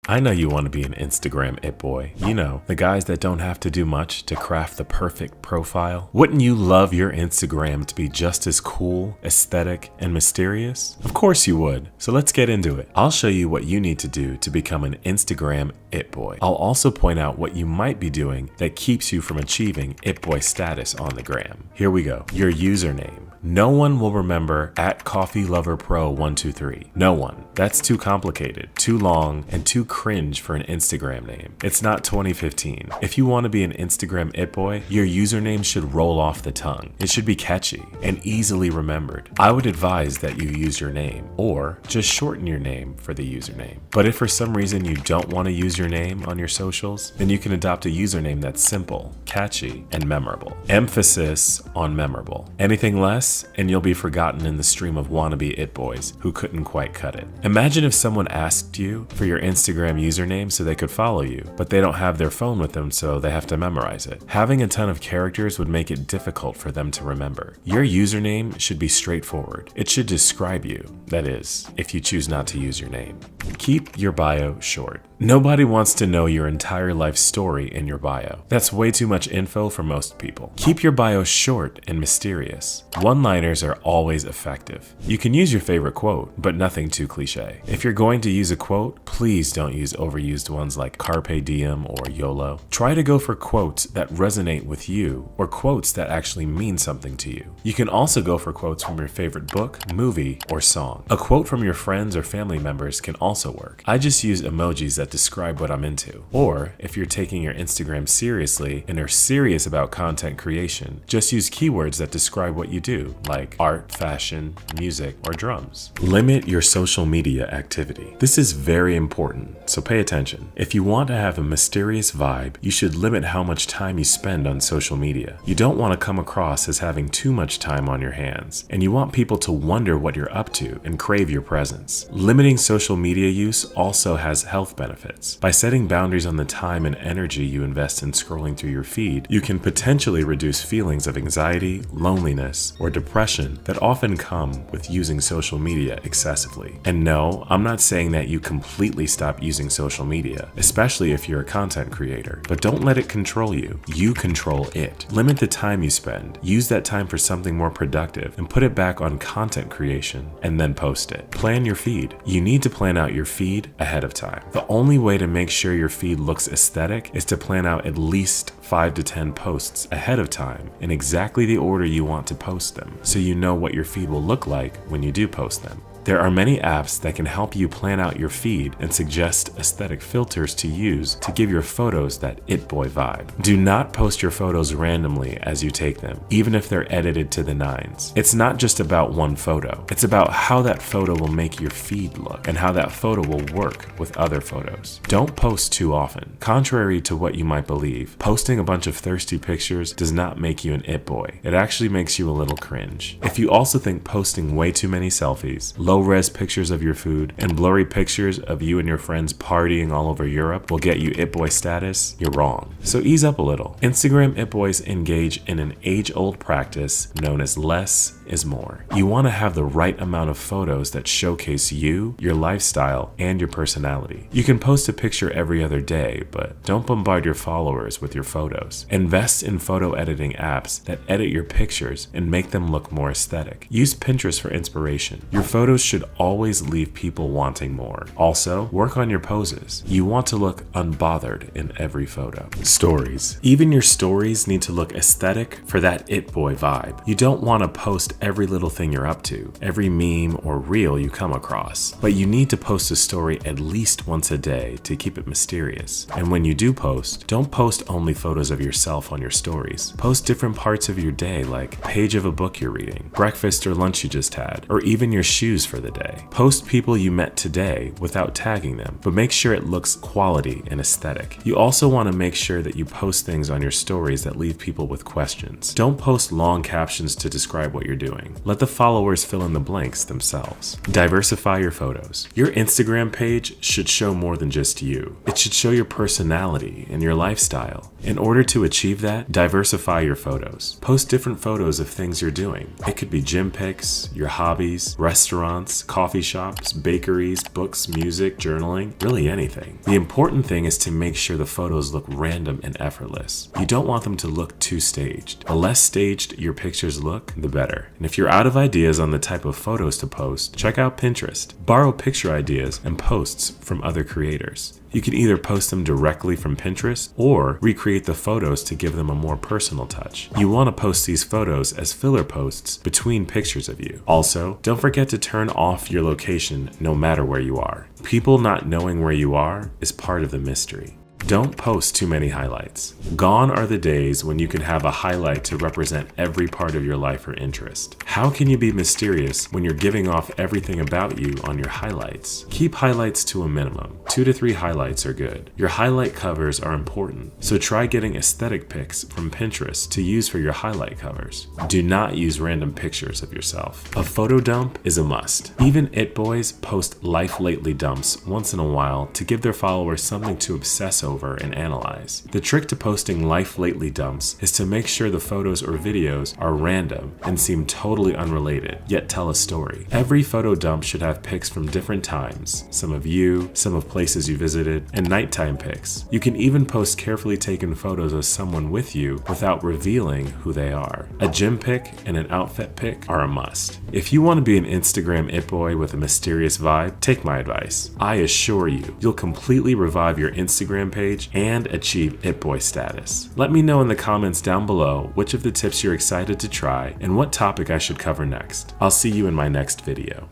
I know you want to be an Instagram it boy. You know, the guys that don't have to do much to craft the perfect profile. Wouldn't you love your Instagram to be just as cool, aesthetic, and mysterious? Of course you would. So let's get into it. I'll show you what you need to do to become an Instagram it boy. I'll also point out what you might be doing that keeps you from achieving it boy status on the gram. Here we go. Your username. No one will remember @CoffeeLoverPro123. No one. That's too complicated, too long, and too cringe for an Instagram name. It's not 2015. If you want to be an Instagram it boy, your username should roll off the tongue. It should be catchy and easily remembered. I would advise that you use your name, or just shorten your name for the username. But if for some reason you don't want to use your name on your socials, then you can adopt a username that's simple, catchy, and memorable. Emphasis on memorable. Anything less, and you'll be forgotten in the stream of wannabe it boys who couldn't quite cut it. Imagine if someone asked you for your Instagram username so they could follow you, but they don't have their phone with them, so they have to memorize it. Having a ton of characters would make it difficult for them to remember. Your username should be straightforward. It should describe you, that is, if you choose not to use your name. Keep your bio short. Nobody wants to know your entire life story in your bio. That's way too much info for most people. Keep your bio short and mysterious. One-liners are always effective. You can use your favorite quote, but nothing too cliche. If you're going to use a quote, please don't use overused ones like carpe diem or YOLO. Try to go for quotes that resonate with you, or quotes that actually mean something to you. You can also go for quotes from your favorite book, movie, or song. A quote from your friends or family members can also work. I just use emojis that describe what I'm into. Or, if you're taking your Instagram seriously and are serious about content creation, just use keywords that describe what you do, like art, fashion, music, or drums. Limit your social media activity. This is very important, so pay attention. If you want to have a mysterious vibe, you should limit how much time you spend on social media. You don't want to come across as having too much time on your hands, and you want people to wonder what you're up to and crave your presence. Limiting social media use also has health benefits. By setting boundaries on the time and energy you invest in scrolling through your feed, you can potentially reduce feelings of anxiety, loneliness, or depression that often come with using social media excessively. And no, I'm not saying that you completely stop using social media, especially if you're a content creator, but don't let it control you. You control it. Limit the time you spend. Use that time for something more productive and put it back on content creation, and then post it. Plan your feed. You need to plan out your feed ahead of time. The only way to make sure your feed looks aesthetic is to plan out at least 5 to 10 posts ahead of time in exactly the order you want to post them, so you know what your feed will look like when you do post them. There are many apps that can help you plan out your feed and suggest aesthetic filters to use to give your photos that it boy vibe. Do not post your photos randomly as you take them, even if they're edited to the nines. It's not just about one photo. It's about how that photo will make your feed look and how that photo will work with other photos. Don't post too often. Contrary to what you might believe, posting a bunch of thirsty pictures does not make you an it boy. It actually makes you a little cringe. If you also think posting way too many selfies, low-res pictures of your food, and blurry pictures of you and your friends partying all over Europe will get you it boy status, you're wrong. So ease up a little. Instagram it boys engage in an age-old practice known as less is more. You want to have the right amount of photos that showcase you, your lifestyle, and your personality. You can post a picture every other day, but don't bombard your followers with your photos. Invest in photo editing apps that edit your pictures and make them look more aesthetic. Use Pinterest for inspiration. Your photos should always leave people wanting more. Also, work on your poses. You want to look unbothered in every photo. Stories. Even your stories need to look aesthetic for that it boy vibe. You don't want to post every little thing you're up to, every meme or reel you come across, but you need to post a story at least once a day to keep it mysterious. And when you do post, don't post only photos of yourself on your stories. Post different parts of your day, like a page of a book you're reading, breakfast or lunch you just had, or even your shoes for the day. Post people you met today without tagging them, but make sure it looks quality and aesthetic. You also want to make sure that you post things on your stories that leave people with questions. Don't post long captions to describe what you're doing. doing. Let the followers fill in the blanks themselves. Diversify your photos. Your Instagram page should show more than just you. It should show your personality and your lifestyle. In order to achieve that, diversify your photos. Post different photos of things you're doing. It could be gym pics, your hobbies, restaurants, coffee shops, bakeries, books, music, journaling, really anything. The important thing is to make sure the photos look random and effortless. You don't want them to look too staged. The less staged your pictures look, the better. And if you're out of ideas on the type of photos to post, check out Pinterest. Borrow picture ideas and posts from other creators. You can either post them directly from Pinterest or recreate the photos to give them a more personal touch. You want to post these photos as filler posts between pictures of you. Also, don't forget to turn off your location no matter where you are. People not knowing where you are is part of the mystery. Don't post too many highlights. Gone are the days when you can have a highlight to represent every part of your life or interest. How can you be mysterious when you're giving off everything about you on your highlights? Keep highlights to a minimum. 2 to 3 highlights are good. Your highlight covers are important, so try getting aesthetic pics from Pinterest to use for your highlight covers. Do not use random pictures of yourself. A photo dump is a must. Even it boys post life lately dumps once in a while to give their followers something to obsess over and analyze. The trick to posting life lately dumps is to make sure the photos or videos are random and seem totally unrelated, yet tell a story. Every photo dump should have pics from different times, some of you, some of places you visited, and nighttime pics. You can even post carefully taken photos of someone with you without revealing who they are. A gym pic and an outfit pic are a must. If you want to be an Instagram it boy with a mysterious vibe, take my advice. I assure you, you'll completely revive your Instagram page and achieve it boy status. Let me know in the comments down below which of the tips you're excited to try and what topic I should cover next. I'll see you in my next video.